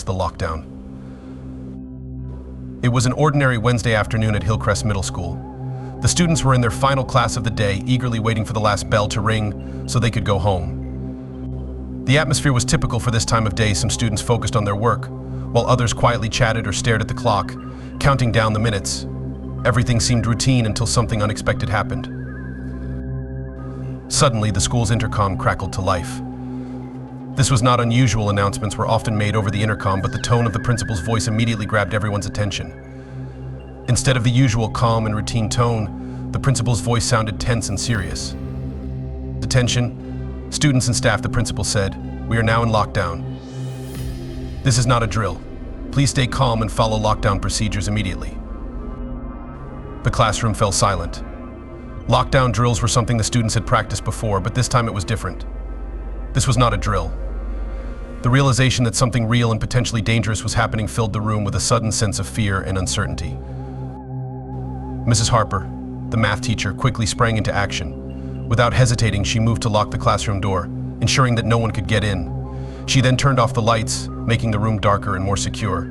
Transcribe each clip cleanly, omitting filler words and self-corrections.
The lockdown. It was an ordinary Wednesday afternoon at Hillcrest Middle School. The students were in their final class of the day, eagerly waiting for the last bell to ring so they could go home. The atmosphere was typical for this time of day. Some students focused on their work, while others quietly chatted or stared at the clock, counting down the minutes. Everything seemed routine until something unexpected happened. Suddenly, the school's intercom crackled to life. This was not unusual. Announcements were often made over the intercom, but the tone of the principal's voice immediately grabbed everyone's attention. Instead of the usual calm and routine tone, the principal's voice sounded tense and serious. "Attention, students and staff," the principal said. "We are now in lockdown. This is not a drill. Please stay calm and follow lockdown procedures immediately." The classroom fell silent. Lockdown drills were something the students had practiced before, but this time it was different. This was not a drill. The realization that something real and potentially dangerous was happening filled the room with a sudden sense of fear and uncertainty. Mrs. Harper, the math teacher, quickly sprang into action. Without hesitating, she moved to lock the classroom door, ensuring that no one could get in. She then turned off the lights, making the room darker and more secure.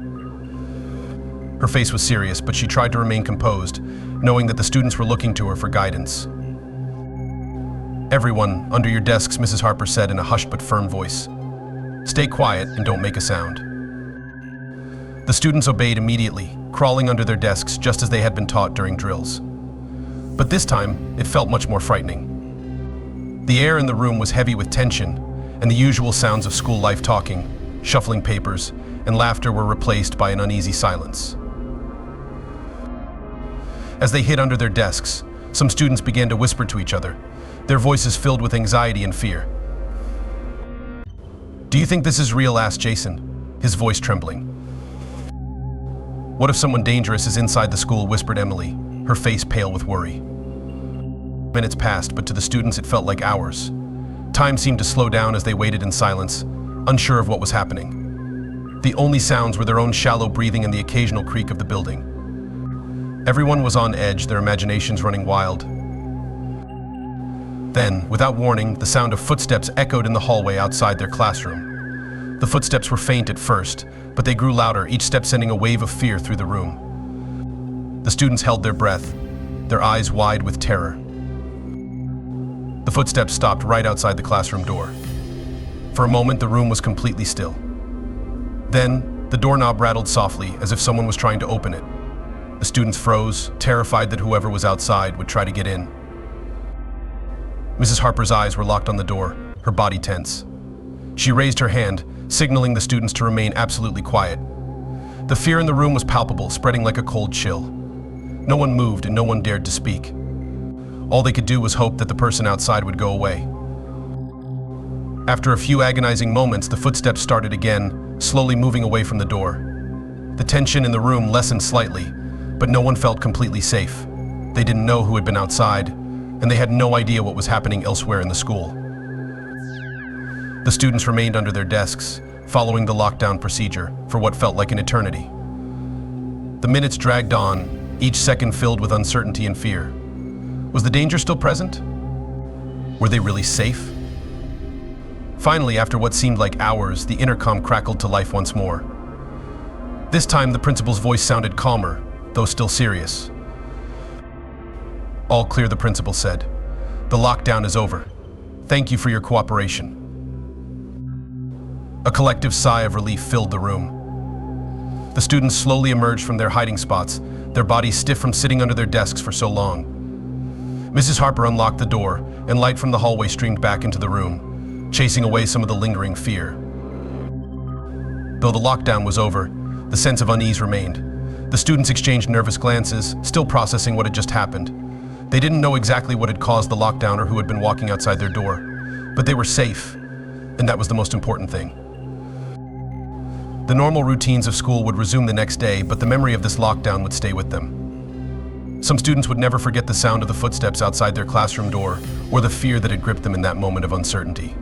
Her face was serious, but she tried to remain composed, knowing that the students were looking to her for guidance. "Everyone, under your desks," Mrs. Harper said in a hushed but firm voice. "Stay quiet and don't make a sound." The students obeyed immediately, crawling under their desks just as they had been taught during drills. But this time, it felt much more frightening. The air in the room was heavy with tension, and the usual sounds of school life, talking, shuffling papers, and laughter were replaced by an uneasy silence. As they hid under their desks, some students began to whisper to each other, their voices filled with anxiety and fear. "Do you think this is real?" asked Jason, his voice trembling. "What if someone dangerous is inside the school?" whispered Emily, her face pale with worry. Minutes passed, but to the students it felt like hours. Time seemed to slow down as they waited in silence, unsure of what was happening. The only sounds were their own shallow breathing and the occasional creak of the building. Everyone was on edge, their imaginations running wild. Then, without warning, the sound of footsteps echoed in the hallway outside their classroom. The footsteps were faint at first, but they grew louder, each step sending a wave of fear through the room. The students held their breath, their eyes wide with terror. The footsteps stopped right outside the classroom door. For a moment, the room was completely still. Then, the doorknob rattled softly, as if someone was trying to open it. The students froze, terrified that whoever was outside would try to get in. Mrs. Harper's eyes were locked on the door, her body tense. She raised her hand, signaling the students to remain absolutely quiet. The fear in the room was palpable, spreading like a cold chill. No one moved and no one dared to speak. All they could do was hope that the person outside would go away. After a few agonizing moments, the footsteps started again, slowly moving away from the door. The tension in the room lessened slightly, but no one felt completely safe. They didn't know who had been outside, and they had no idea what was happening elsewhere in the school. The students remained under their desks, following the lockdown procedure for what felt like an eternity. The minutes dragged on, each second filled with uncertainty and fear. Was the danger still present? Were they really safe? Finally, after what seemed like hours, the intercom crackled to life once more. This time, the principal's voice sounded calmer, though still serious. "All clear," the principal said. "The lockdown is over. Thank you for your cooperation." A collective sigh of relief filled the room. The students slowly emerged from their hiding spots, their bodies stiff from sitting under their desks for so long. Mrs. Harper unlocked the door, and light from the hallway streamed back into the room, chasing away some of the lingering fear. Though the lockdown was over, the sense of unease remained. The students exchanged nervous glances, still processing what had just happened. They didn't know exactly what had caused the lockdown or who had been walking outside their door, but they were safe, and that was the most important thing. The normal routines of school would resume the next day, but the memory of this lockdown would stay with them. Some students would never forget the sound of the footsteps outside their classroom door or the fear that had gripped them in that moment of uncertainty.